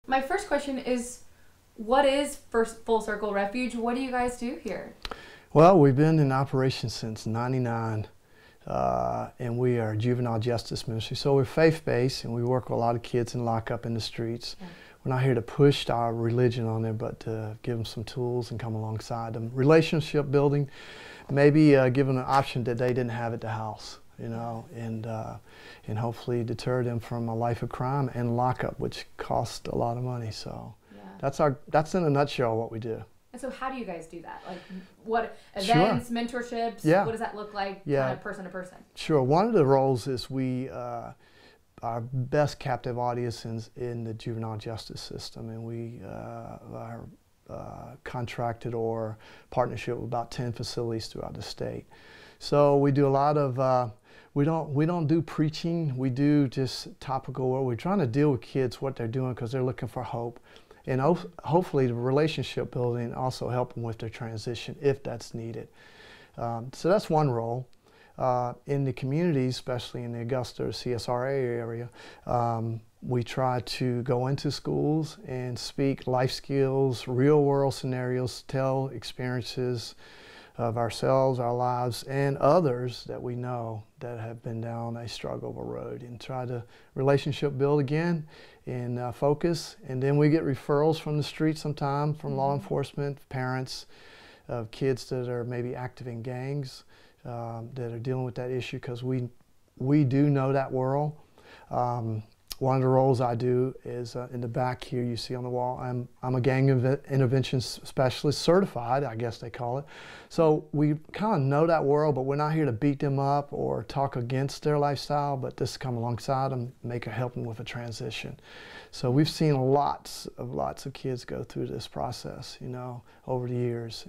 My first question is, what is First Full Circle Refuge? What do you guys do here? Well, we've been in operation since '99, and we are a juvenile justice ministry. So we're faith-based, and we work with a lot of kids in lockup in the streets. Yeah. We're not here to push our religion on them, but to give them some tools and come alongside them. Relationship building, maybe give them an option that they didn't have at the house, you know, and hopefully deter them from a life of crime and lockup, which costs a lot of money. So yeah. That's in a nutshell what we do. And so how do you guys do that? Like what events, sure. mentorships, yeah. What does that look like kind of person to person? Sure. One of the roles is we our best captive audience in the juvenile justice system, and we are contracted or partnership with about 10 facilities throughout the state. So we do a lot of we don't do preaching. We do just topical work. We're trying to deal with kids what they're doing because they're looking for hope. And hopefully the relationship building also help them with their transition if that's needed. So that's one role. In the communities, especially in the Augusta or CSRA area, we try to go into schools and speak life skills, real world scenarios, tell experiences of ourselves, our lives, and others that we know that have been down a struggle road, and try to relationship build again and focus. And then we get referrals from the street sometimes, from law enforcement, parents of kids that are maybe active in gangs, that are dealing with that issue, because we do know that world. One of the roles I do is in the back here you see on the wall, I'm a gang intervention specialist, certified, I guess they call it. So we kind of know that world, but we're not here to beat them up or talk against their lifestyle, but just come alongside them, help them with a transition. So we've seen lots of kids go through this process, you know, over the years.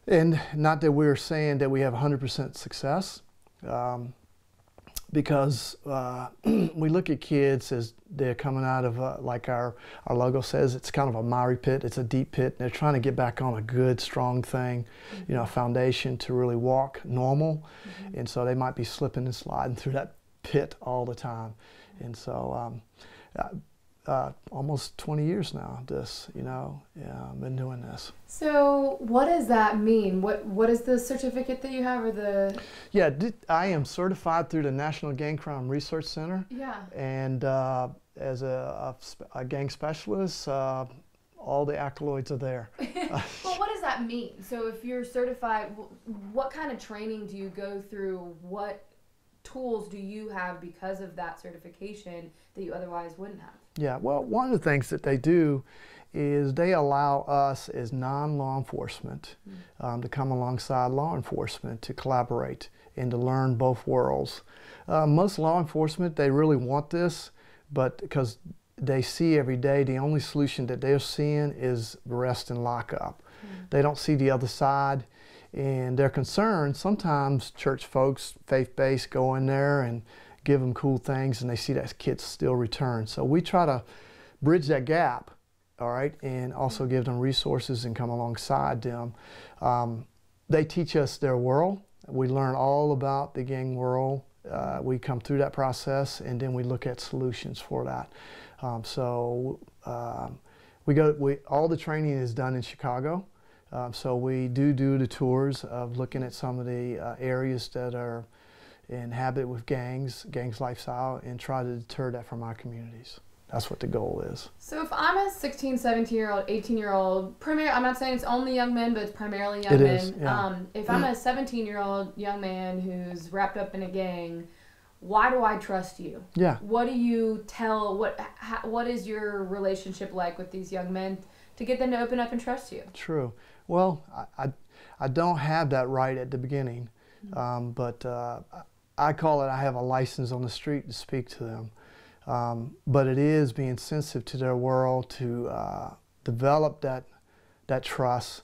And not that we're saying that we have 100% success, because we look at kids as they're coming out of, like our logo says, it's kind of a miry pit, it's a deep pit, and they're trying to get back on a good, strong thing, you know, a foundation to really walk normal. And so they might be slipping and sliding through that pit all the time. And so almost 20 years now, I've been doing this. So what does that mean? What is the certificate that you have, or the? Yeah, I am certified through the National Gang Crime Research Center. Yeah. And as a gang specialist, all the accolades are there. Well, what does that mean? So if you're certified, what kind of training do you go through? What tools do you have because of that certification that you otherwise wouldn't have? Yeah, well, one of the things that they do is they allow us as non-law enforcement to come alongside law enforcement to collaborate and to learn both worlds. Most law enforcement, they really want this, but because they see every day the only solution that they're seeing is arrest and lockup. They don't see the other side, and they're concerned. Sometimes church folks, faith-based, go in there and give them cool things, and they see that kids still return. So we try to bridge that gap, all right, and also give them resources and come alongside them. They teach us their world. We learn all about the gang world. We come through that process, and then we look at solutions for that. All the training is done in Chicago. So we do the tours of looking at some of the areas that are inhabited with gangs lifestyle, and try to deter that from our communities. That's what the goal is. So if I'm a 16, 17-year-old, 18-year-old, I'm not saying it's only young men, but it's primarily young men. It is, yeah. If I'm a 17-year-old young man who's wrapped up in a gang, why do I trust you? Yeah. What do you tell, what is your relationship like with these young men to get them to open up and trust you? True. Well, I don't have that right at the beginning, but I call it, I have a license on the street to speak to them. But it is being sensitive to their world, to develop that trust.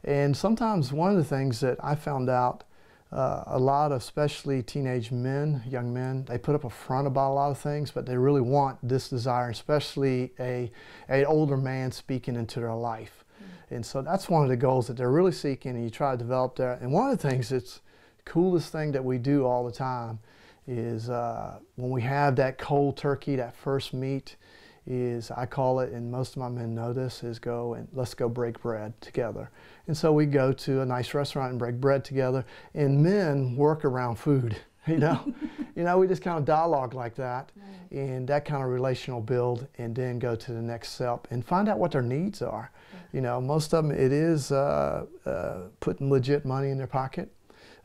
And sometimes one of the things that I found out, a lot of especially teenage men, young men, they put up a front about a lot of things, but they really want this desire, especially an older man speaking into their life. And so that's one of the goals that they're really seeking, and you try to develop that. And one of the things that's coolest thing that we do all the time is when we have that cold turkey, that first meet, is, I call it, and most of my men know this, is let's go break bread together. And so we go to a nice restaurant and break bread together, and men work around food, you know. We just kind of dialogue like that, right. And that kind of relational build, and then go to the next step and find out what their needs are. Yeah. Most of them, it is putting legit money in their pocket,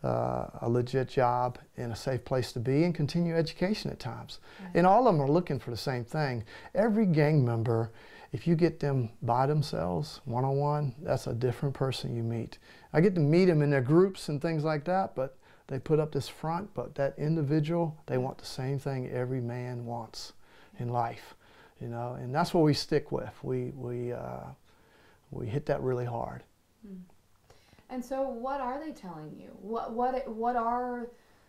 a legit job, and a safe place to be, and continue education at times. Right. And all of them are looking for the same thing. Every gang member, if you get them by themselves, one-on-one, that's a different person you meet. I get to meet them in their groups and things like that, but they put up this front, but that individual, they want the same thing every man wants in life, and that's what we stick with. We hit that really hard. Mm. And so what are they telling you? What are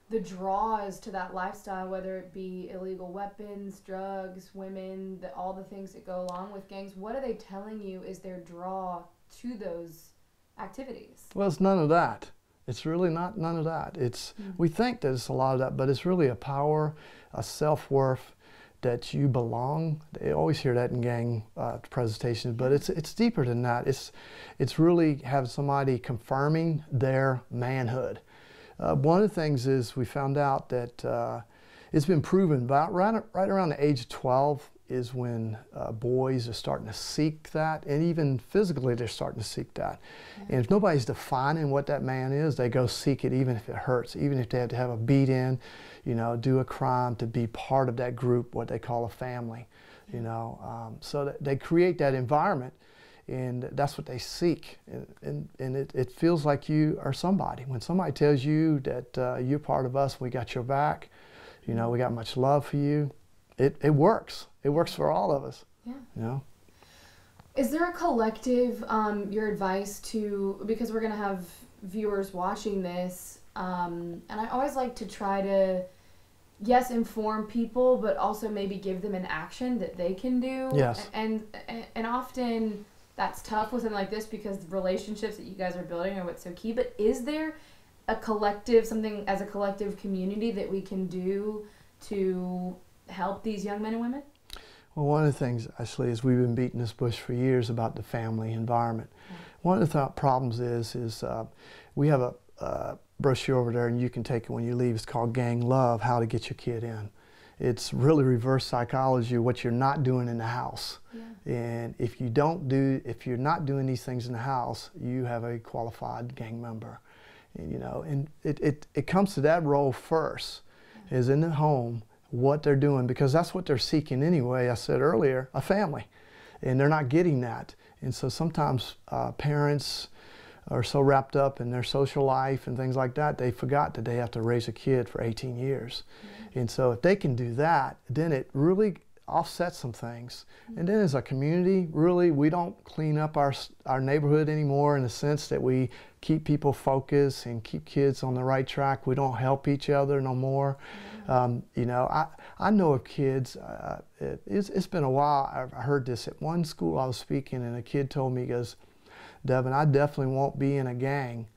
the draws to that lifestyle, whether it be illegal weapons, drugs, women, all the things that go along with gangs? What are they telling you is their draw to those activities? Well, it's none of that. It's really not none of that. We think that it's a lot of that, but it's really a power, a self-worth, that you belong. They always hear that in gang presentations, but it's deeper than that. It's really have somebody confirming their manhood. One of the things is we found out that it's been proven about right around the age of 12 is when boys are starting to seek that, and even physically they're starting to seek that. Yeah. And if nobody's defining what that man is, they go seek it even if it hurts, even if they have to have a beat in, do a crime to be part of that group, what they call a family, so that they create that environment, and that's what they seek. And it feels like you are somebody. When somebody tells you that you're part of us, we got your back, we got much love for you, it works. It works for all of us. Yeah. Is there a collective, your advice to, because we're going to have viewers watching this, and I always like to try to, yes, inform people, but also maybe give them an action that they can do. Yes. And often that's tough with something like this because the relationships that you guys are building are what's so key. But is there a collective, something as a collective community that we can do to help these young men and women? Well, one of the things, actually, is we've been beating this bush for years about the family environment. Mm-hmm. One of the problems is we have a brochure over there, and you can take it when you leave. It's called Gang Love, How to Get Your Kid In. It's really reverse psychology, what you're not doing in the house. Yeah. And if you're not doing these things in the house, you have a qualified gang member. And, it comes to that role first, is in the home, what they're doing, because that's what they're seeking anyway. I said earlier, a family, and they're not getting that. And so sometimes parents are so wrapped up in their social life and things like that, they forgot that they have to raise a kid for 18 years. Mm-hmm. And so if they can do that, then it really offsets some things. Mm-hmm. And then as a community, really, we don't clean up our neighborhood anymore in the sense that we keep people focused and keep kids on the right track. We don't help each other no more. Mm-hmm. I know of kids, it's been a while, I heard this at one school I was speaking, and a kid told me, he goes, Devon, I definitely won't be in a gang.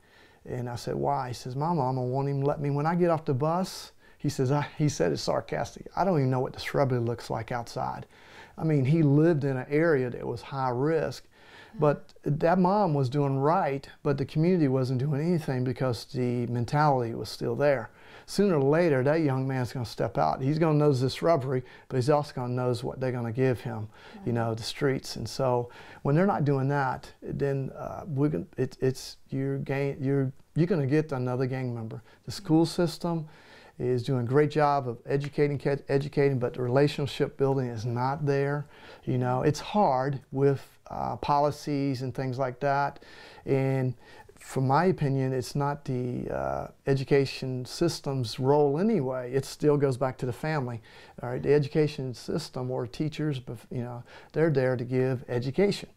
And I said, why? He says, my mama won't even let me, when I get off the bus, he said it sarcastic, I don't even know what the shrubbery looks like outside. I mean, he lived in an area that was high risk, but that mom was doing right, but the community wasn't doing anything because the mentality was still there. Sooner or later, that young man's going to step out. He's going to know the shrubbery, but he's also going to know what they're going to give him, the streets. And so when they're not doing that, then you're going to get another gang member. The school system is doing a great job of educating, but the relationship building is not there. It's hard with policies and things like that. And from my opinion, it's not the education system's role anyway. It still goes back to the family. All right, the education system or teachers, they're there to give education.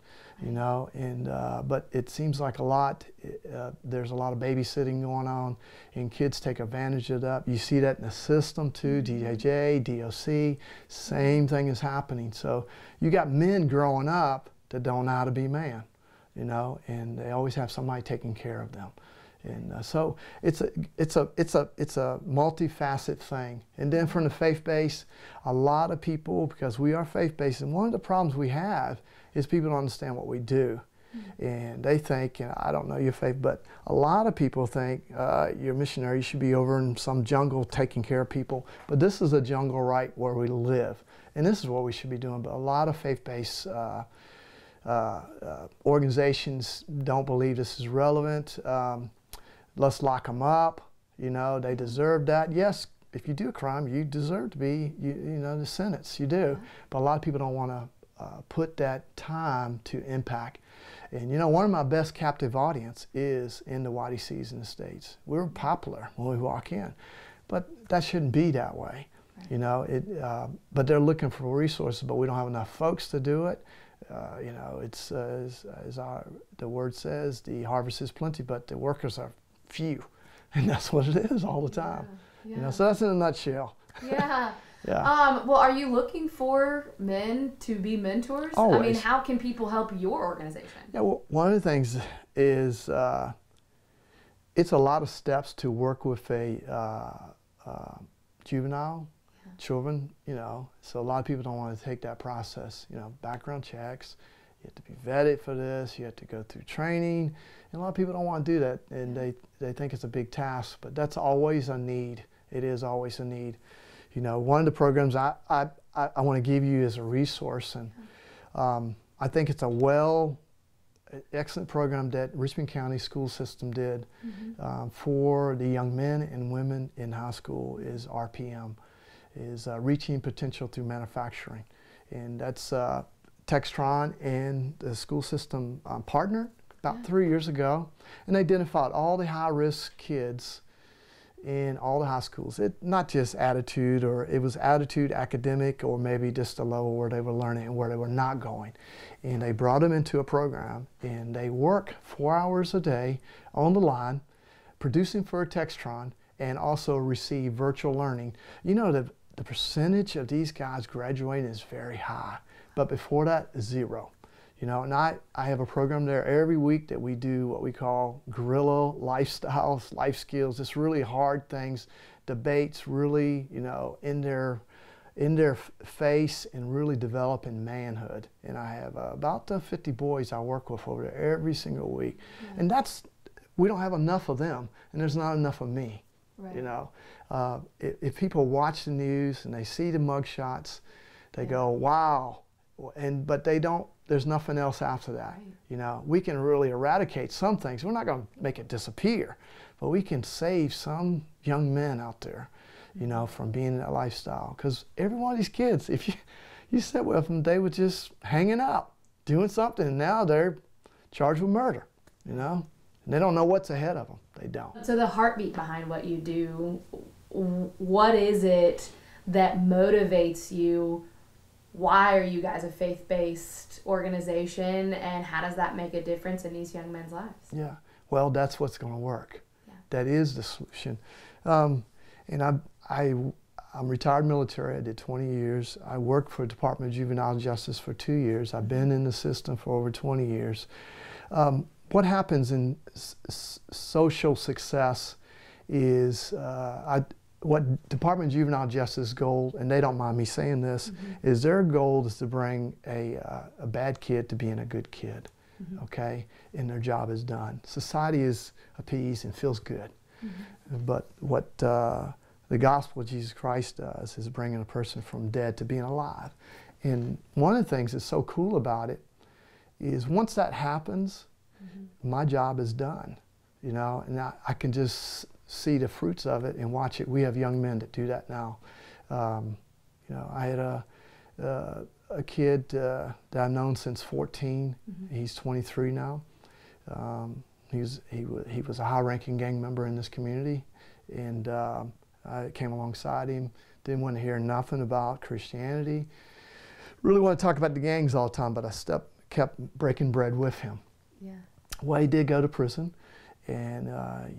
But it seems like there's a lot of babysitting going on, and kids take advantage of that. You see that in the system too, DJJ, DOC, same thing is happening. So you got men growing up that don't know how to be man, and they always have somebody taking care of them. And so it's a multifaceted thing. And then from the faith base, a lot of people, because we are faith based, and one of the problems we have is people don't understand what we do. And they think, and I don't know your faith, but a lot of people think you're a missionary, you should be over in some jungle taking care of people. But this is a jungle right where we live. And this is what we should be doing. But a lot of faith-based organizations don't believe this is relevant. Let's lock them up. You know, they deserve that. Yes, if you do a crime, you deserve to be, the sentence. You do. But a lot of people don't want to put that time to impact. And one of my best captive audience is in the YDCs in the States. We're popular when we walk in, but that shouldn't be that way. Right. But they're looking for resources, but we don't have enough folks to do it. It's as the word says, the harvest is plenty, but the workers are few, and that's what it is all the time. Yeah. So that's in a nutshell. Yeah. Yeah. Well, are you looking for men to be mentors? Always. I mean, how can people help your organization? Yeah. Well, one of the things is it's a lot of steps to work with a juvenile. Children, so a lot of people don't want to take that process, background checks, you have to be vetted for this, you have to go through training, and a lot of people don't want to do that, and they think it's a big task, but that's always a need. It is always a need. One of the programs I want to give you as a resource, and I think it's excellent program that Richmond County school system did for the young men and women in high school is RPM. Is reaching potential through manufacturing. And that's Textron and the school system partnered about 3 years ago, and they identified all the high-risk kids in all the high schools. Not just attitude, or it was attitude, academic, or maybe just a level where they were learning and where they were not going. And they brought them into a program, and they work 4 hours a day on the line, producing for a Textron, and also receive virtual learning. The percentage of these guys graduating is very high, but before that, zero. And I have a program there every week that we do what we call guerrilla lifestyles, life skills. It's really hard things, debates really, in their face, and really developing manhood. And I have about 50 boys I work with over there every single week. And we don't have enough of them, and there's not enough of me. Right. If people watch the news and they see the mugshots, they go, wow, but they don't, there's nothing else after that. Right. We can really eradicate some things. We're not going to make it disappear, but we can save some young men out there, from being in that lifestyle. Because every one of these kids, if you sit with them, they were just hanging out, doing something, and now they're charged with murder, and they don't know what's ahead of them. They don't. So the heartbeat behind what you do, what is it that motivates you? Why are you guys a faith-based organization, and how does that make a difference in these young men's lives? Yeah, well, that's what's going to work. Yeah. That is the solution. And I'm retired military. I did 20 years. I worked for the Department of Juvenile Justice for 2 years. I've been in the system for over 20 years. What happens in social success is what Department of Juvenile Justice goal, and they don't mind me saying this, is their goal is to bring a bad kid to being a good kid, okay? And their job is done. Society is appeased and feels good. But what the gospel of Jesus Christ does is bringing a person from dead to being alive. And one of the things that's so cool about it is once that happens, my job is done, and I can just see the fruits of it and watch it. We have young men that do that now. I had a kid that I've known since 14. He's 23 now. He was a high-ranking gang member in this community, and I came alongside him. Didn't want to hear nothing about Christianity. Really want to talk about the gangs all the time, but I kept breaking bread with him. Yeah. Well, he did go to prison, and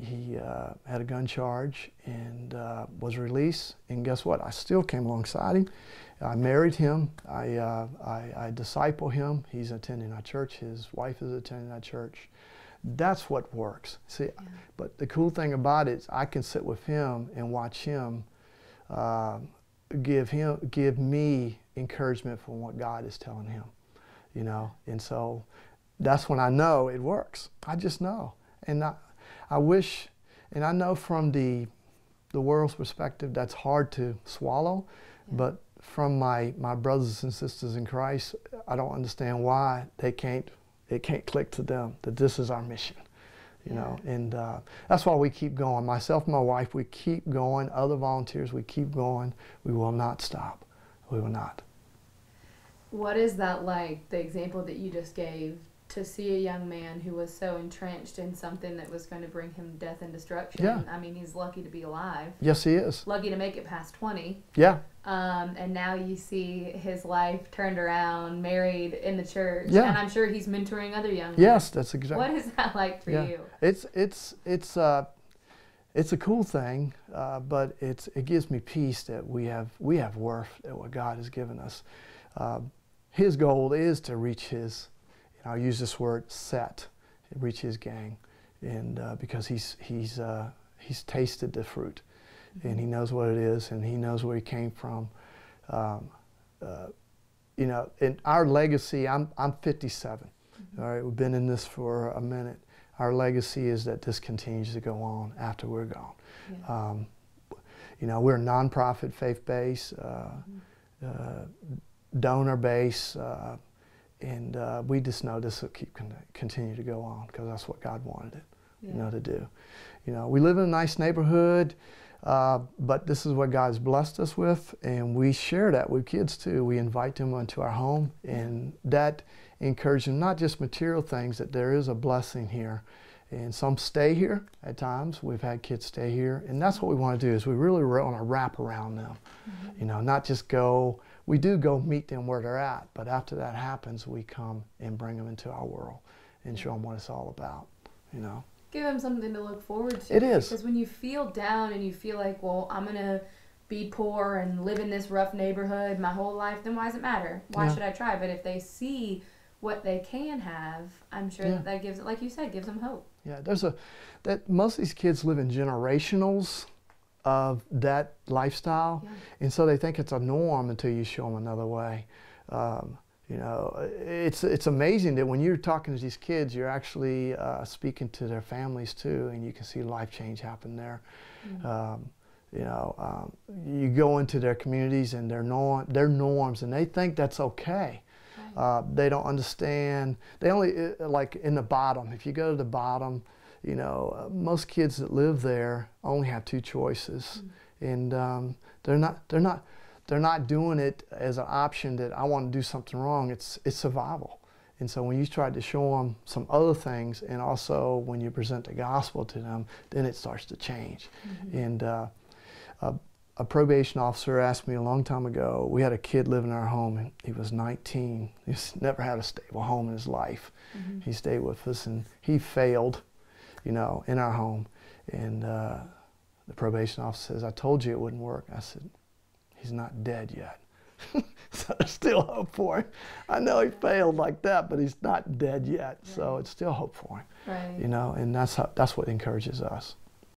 he had a gun charge and was released. And guess what? I still came alongside him. I married him. I disciple him. He's attending our church. His wife is attending our church. That's what works. See, but the cool thing about it is I can sit with him and watch him give me encouragement from what God is telling him, you know. And so that's when I know it works. I just know. And I wish, and I know from the world's perspective that's hard to swallow, but from my brothers and sisters in Christ, I don't understand why it can't click to them that this is our mission, you know. And that's why we keep going. Myself and my wife, we keep going. Other volunteers, we keep going. We will not stop. We will not. What is that like, the example that you just gave, to see a young man who was so entrenched in something that was going to bring him death and destruction? Yeah. I mean, he's lucky to be alive. Yes, he is. Lucky to make it past 20. Yeah. And now you see his life turned around, married in the church. Yeah. And I'm sure he's mentoring other young men. Yes, that's exactly. What is that like for you? It's a cool thing, but it gives me peace that we have worth at what God has given us. His goal is to reach his, I'll use this word, set, reach his gang, and because he's tasted the fruit, and he knows what it is, and he knows where he came from. You know, in our legacy, I'm 57. All right, we've been in this for a minute. Our legacy is that this continues to go on after we're gone. Yeah. You know, we're a nonprofit, faith-based, donor-based. And we just know this will continue to go on because that's what God wanted it, you know, to do. You know, we live in a nice neighborhood, but this is what God's blessed us with, and we share that with kids too. We invite them into our home, and that encourages them, not just material things, that there is a blessing here. And some stay here at times. We've had kids stay here, and that's what we want to do, is we really want to wrap around them. You know, not just go. We do go meet them where they're at, but after that happens, we come and bring them into our world and show them what it's all about, you know. Give them something to look forward to. It is. Because when you feel down and you feel like, well, I'm going to be poor and live in this rough neighborhood my whole life, then why does it matter? Why should I try? But if they see what they can have, I'm sure that gives, like you said, gives them hope. Yeah, most of these kids live in generationals of that lifestyle, and so they think it's a norm until you show them another way. You know, it's amazing that when you're talking to these kids, you're actually speaking to their families too, and you can see life change happen there. You know, you go into their communities and their norms, and they think that's okay. They don't understand. They only, like in the bottom, if you go to the bottom, you know, most kids that live there only have two choices, and they're not doing it as an option that I want to do something wrong. It's survival. And so when you try to show them some other things, and also when you present the gospel to them, then it starts to change. And a probation officer asked me a long time ago, we had a kid living in our home, and he was 19. He's never had a stable home in his life. He stayed with us, and he failed, you know, in our home. And the probation officer says, I told you it wouldn't work. I said, he's not dead yet. So there's still hope for him. I know he failed like that, but he's not dead yet. So it's still hope for him. You know, and that's what encourages us.